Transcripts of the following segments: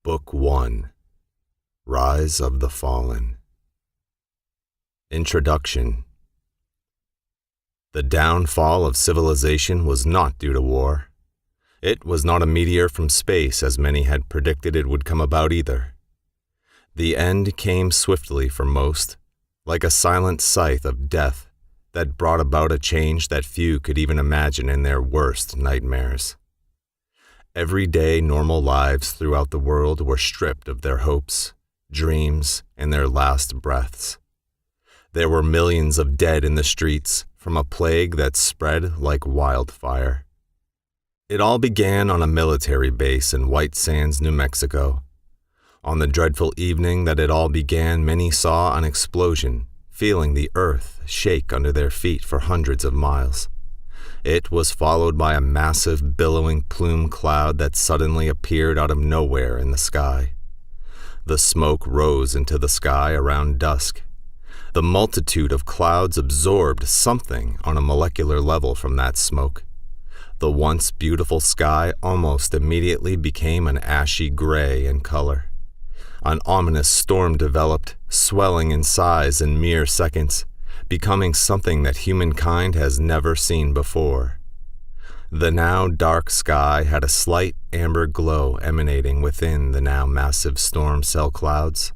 Book 1. Rise of the Fallen. Introduction. The downfall of civilization was not due to war. It was not a meteor from space, as many had predicted it would come about either. The end came swiftly for most, like a silent scythe of death that brought about a change that few could even imagine in their worst nightmares. Everyday normal lives throughout the world were stripped of their hopes, dreams, and their last breaths. There were millions of dead in the streets from a plague that spread like wildfire. It all began on a military base in White Sands, New Mexico. On the dreadful evening that it all began, many saw an explosion, feeling the earth shake under their feet for hundreds of miles. It was followed by a massive, billowing plume cloud that suddenly appeared out of nowhere in the sky. The smoke rose into the sky around dusk. The multitude of clouds absorbed something on a molecular level from that smoke. The once beautiful sky almost immediately became an ashy gray in color. An ominous storm developed, swelling in size in mere seconds, becoming something that humankind has never seen before. The now dark sky had a slight amber glow emanating within the now massive storm cell clouds.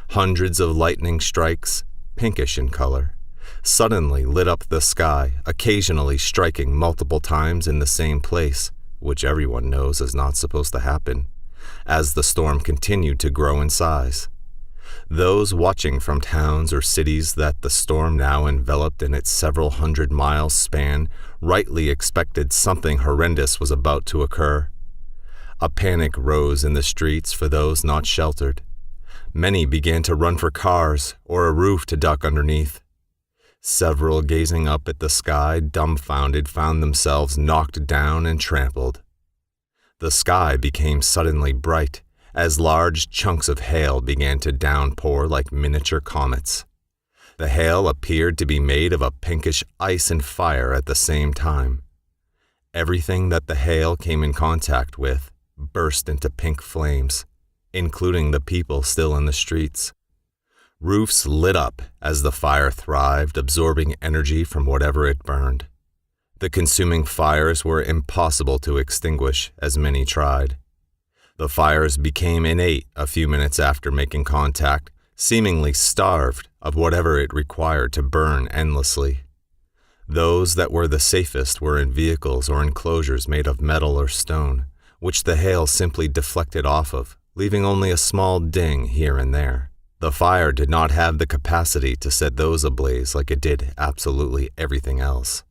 Hundreds of lightning strikes, pinkish in color, suddenly lit up the sky, occasionally striking multiple times in the same place, which everyone knows is not supposed to happen, as the storm continued to grow in size. Those watching from towns or cities that the storm now enveloped in its several hundred-mile span rightly expected something horrendous was about to occur. A panic rose in the streets for those not sheltered. Many began to run for cars or a roof to duck underneath. Several, gazing up at the sky, dumbfounded, found themselves knocked down and trampled. The sky became suddenly bright, as large chunks of hail began to downpour like miniature comets. The hail appeared to be made of a pinkish ice and fire at the same time. Everything that the hail came in contact with burst into pink flames, including the people still in the streets. Roofs lit up as the fire thrived, absorbing energy from whatever it burned. The consuming fires were impossible to extinguish, as many tried. The fires became innate a few minutes after making contact, seemingly starved of whatever it required to burn endlessly. Those that were the safest were in vehicles or enclosures made of metal or stone, which the hail simply deflected off of, leaving only a small ding here and there. The fire did not have the capacity to set those ablaze like it did absolutely everything else.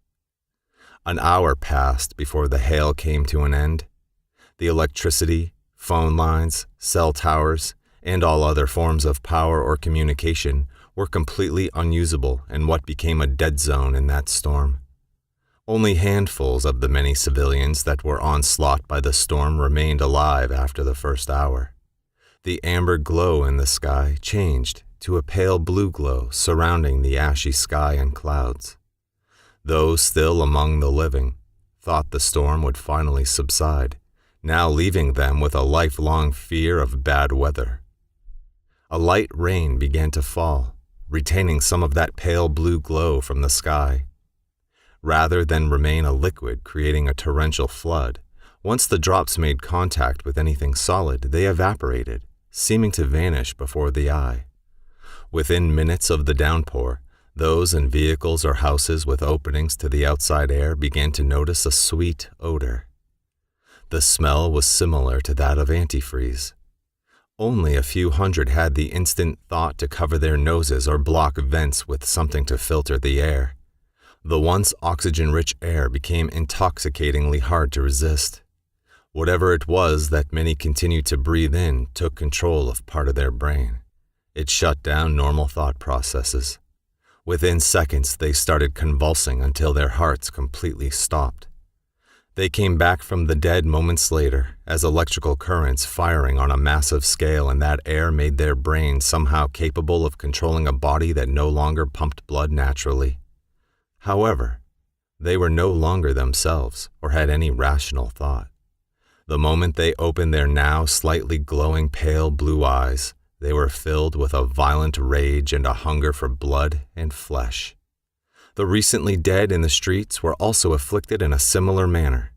An hour passed before the hail came to an end. The electricity, phone lines, cell towers, and all other forms of power or communication were completely unusable in what became a dead zone in that storm. Only handfuls of the many civilians that were onslaught by the storm remained alive after the first hour. The amber glow in the sky changed to a pale blue glow surrounding the ashy sky and clouds. Those still among the living thought the storm would finally subside, now leaving them with a lifelong fear of bad weather. A light rain began to fall, retaining some of that pale blue glow from the sky. Rather than remain a liquid creating a torrential flood, once the drops made contact with anything solid, they evaporated, seeming to vanish before the eye. Within minutes of the downpour, those in vehicles or houses with openings to the outside air began to notice a sweet odor. The smell was similar to that of antifreeze. Only a few hundred had the instant thought to cover their noses or block vents with something to filter the air. The once oxygen-rich air became intoxicatingly hard to resist. Whatever it was that many continued to breathe in took control of part of their brain. It shut down normal thought processes. Within seconds, they started convulsing until their hearts completely stopped. They came back from the dead moments later, as electrical currents firing on a massive scale in that air made their brains somehow capable of controlling a body that no longer pumped blood naturally. However, they were no longer themselves or had any rational thought. The moment they opened their now slightly glowing pale blue eyes, they were filled with a violent rage and a hunger for blood and flesh. The recently dead in the streets were also afflicted in a similar manner,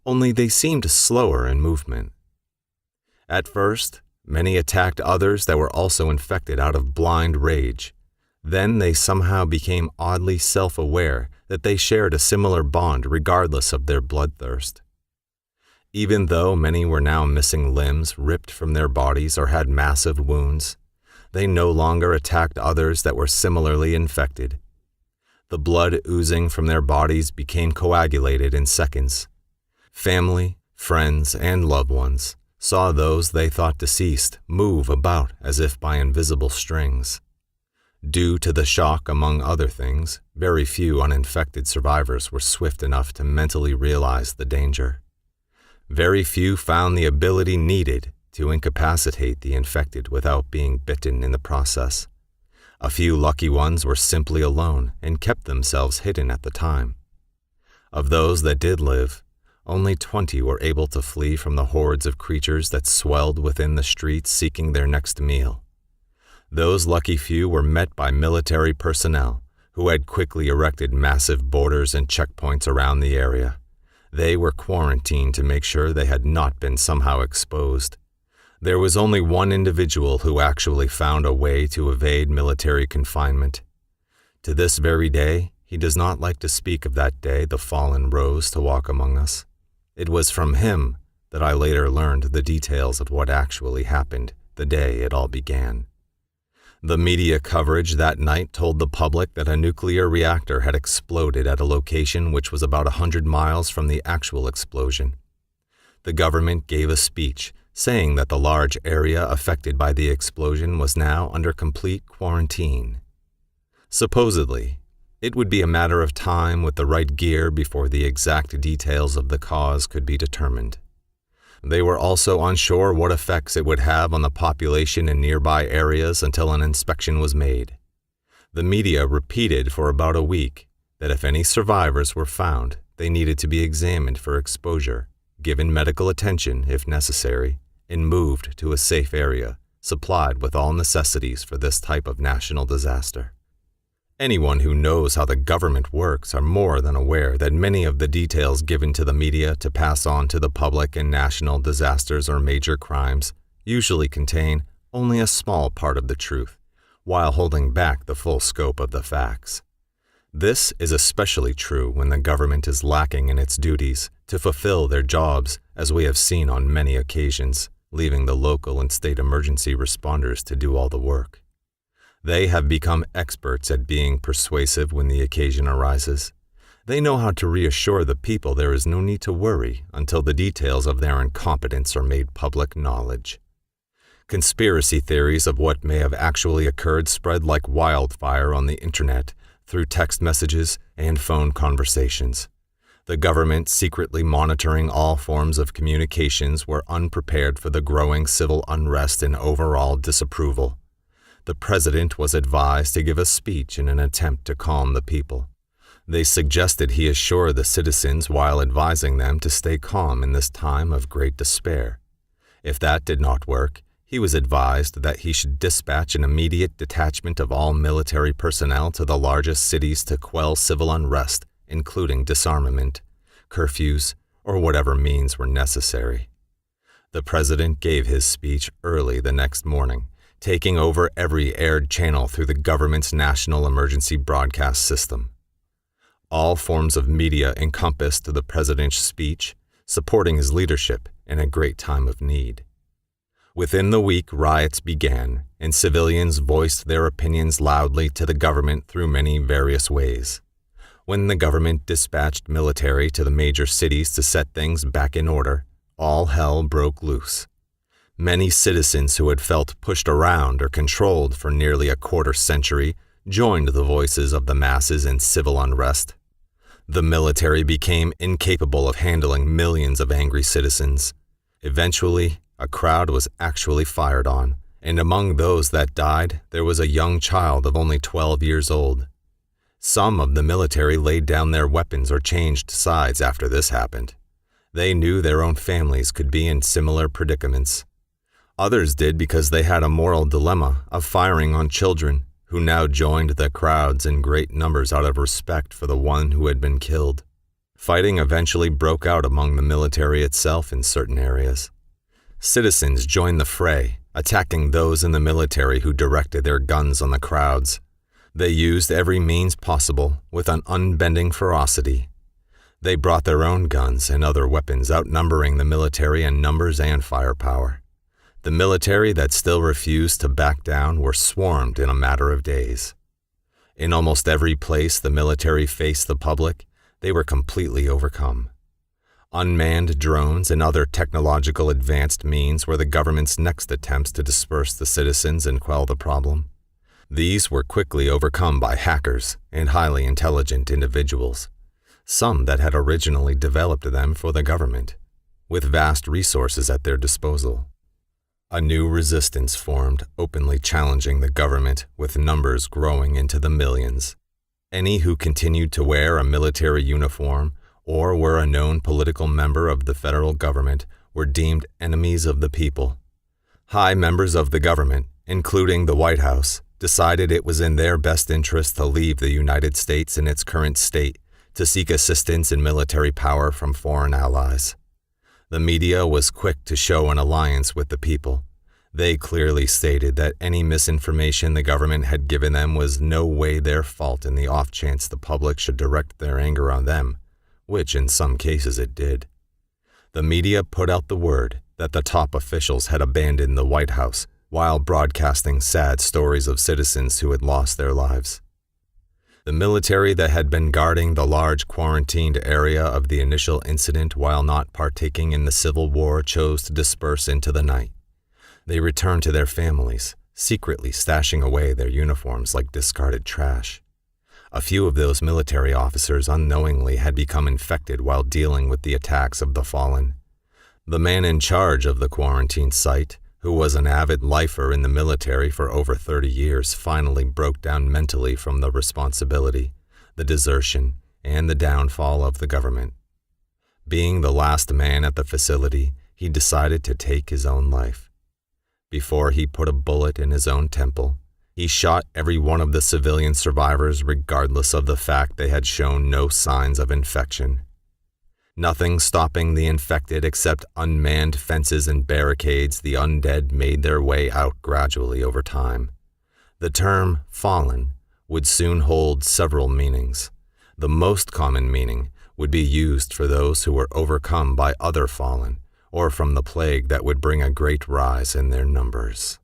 only they seemed slower in movement. At first, many attacked others that were also infected out of blind rage. Then they somehow became oddly self-aware that they shared a similar bond regardless of their bloodthirst. Even though many were now missing limbs ripped from their bodies or had massive wounds, they no longer attacked others that were similarly infected. The blood oozing from their bodies became coagulated in seconds. Family, friends, and loved ones saw those they thought deceased move about as if by invisible strings. Due to the shock, among other things, very few uninfected survivors were swift enough to mentally realize the danger. Very few found the ability needed to incapacitate the infected without being bitten in the process. A few lucky ones were simply alone and kept themselves hidden at the time. Of those that did live, only 20 were able to flee from the hordes of creatures that swelled within the streets seeking their next meal. Those lucky few were met by military personnel who had quickly erected massive borders and checkpoints around the area. They were quarantined to make sure they had not been somehow exposed. There was only one individual who actually found a way to evade military confinement. To this very day, he does not like to speak of that day the fallen rose to walk among us. It was from him that I later learned the details of what actually happened the day it all began. The media coverage that night told the public that a nuclear reactor had exploded at a location which was about 100 miles from the actual explosion. The government gave a speech saying that the large area affected by the explosion was now under complete quarantine. Supposedly, it would be a matter of time with the right gear before the exact details of the cause could be determined. They were also unsure what effects it would have on the population in nearby areas until an inspection was made. The media repeated for about a week that if any survivors were found, they needed to be examined for exposure, given medical attention if necessary, and moved to a safe area, supplied with all necessities for this type of national disaster. Anyone who knows how the government works are more than aware that many of the details given to the media to pass on to the public in national disasters or major crimes usually contain only a small part of the truth, while holding back the full scope of the facts. This is especially true when the government is lacking in its duties to fulfill their jobs, as we have seen on many occasions, leaving the local and state emergency responders to do all the work. They have become experts at being persuasive when the occasion arises. They know how to reassure the people there is no need to worry until the details of their incompetence are made public knowledge. Conspiracy theories of what may have actually occurred spread like wildfire on the internet through text messages and phone conversations. The government secretly monitoring all forms of communications were unprepared for the growing civil unrest and overall disapproval. The president was advised to give a speech in an attempt to calm the people. They suggested he assure the citizens while advising them to stay calm in this time of great despair. If that did not work, he was advised that he should dispatch an immediate detachment of all military personnel to the largest cities to quell civil unrest, including disarmament, curfews, or whatever means were necessary. The president gave his speech early the next morning, taking over every aired channel through the government's national emergency broadcast system. All forms of media encompassed the president's speech, supporting his leadership in a great time of need. Within the week, riots began, and civilians voiced their opinions loudly to the government through many various ways. When the government dispatched military to the major cities to set things back in order, all hell broke loose. Many citizens who had felt pushed around or controlled for nearly a quarter century joined the voices of the masses in civil unrest. The military became incapable of handling millions of angry citizens. Eventually, a crowd was actually fired on, and among those that died, there was a young child of only 12 years old. Some of the military laid down their weapons or changed sides after this happened. They knew their own families could be in similar predicaments. Others did because they had a moral dilemma of firing on children who now joined the crowds in great numbers out of respect for the one who had been killed. Fighting eventually broke out among the military itself in certain areas. Citizens joined the fray, attacking those in the military who directed their guns on the crowds. They used every means possible with an unbending ferocity. They brought their own guns and other weapons, outnumbering the military in numbers and firepower. The military that still refused to back down were swarmed in a matter of days. In almost every place the military faced the public, they were completely overcome. Unmanned drones and other technological advanced means were the government's next attempts to disperse the citizens and quell the problem. These were quickly overcome by hackers and highly intelligent individuals, some that had originally developed them for the government, with vast resources at their disposal. A new resistance formed, openly challenging the government, with numbers growing into the millions. Any who continued to wear a military uniform or were a known political member of the federal government were deemed enemies of the people. High members of the government, including the White House, decided it was in their best interest to leave the United States in its current state to seek assistance in military power from foreign allies. The media was quick to show an alliance with the people. They clearly stated that any misinformation the government had given them was no way their fault in the off chance the public should direct their anger on them, which in some cases it did. The media put out the word that the top officials had abandoned the White House while broadcasting sad stories of citizens who had lost their lives. The military that had been guarding the large quarantined area of the initial incident while not partaking in the Civil War chose to disperse into the night. They returned to their families, secretly stashing away their uniforms like discarded trash. A few of those military officers unknowingly had become infected while dealing with the attacks of the fallen. The man in charge of the quarantine site, who was an avid lifer in the military for over 30 years, finally broke down mentally from the responsibility, the desertion, and the downfall of the government. Being the last man at the facility, he decided to take his own life. Before he put a bullet in his own temple, he shot every one of the civilian survivors regardless of the fact they had shown no signs of infection. Nothing stopping the infected except unmanned fences and barricades, the undead made their way out gradually over time. The term fallen would soon hold several meanings. The most common meaning would be used for those who were overcome by other fallen, or from the plague that would bring a great rise in their numbers.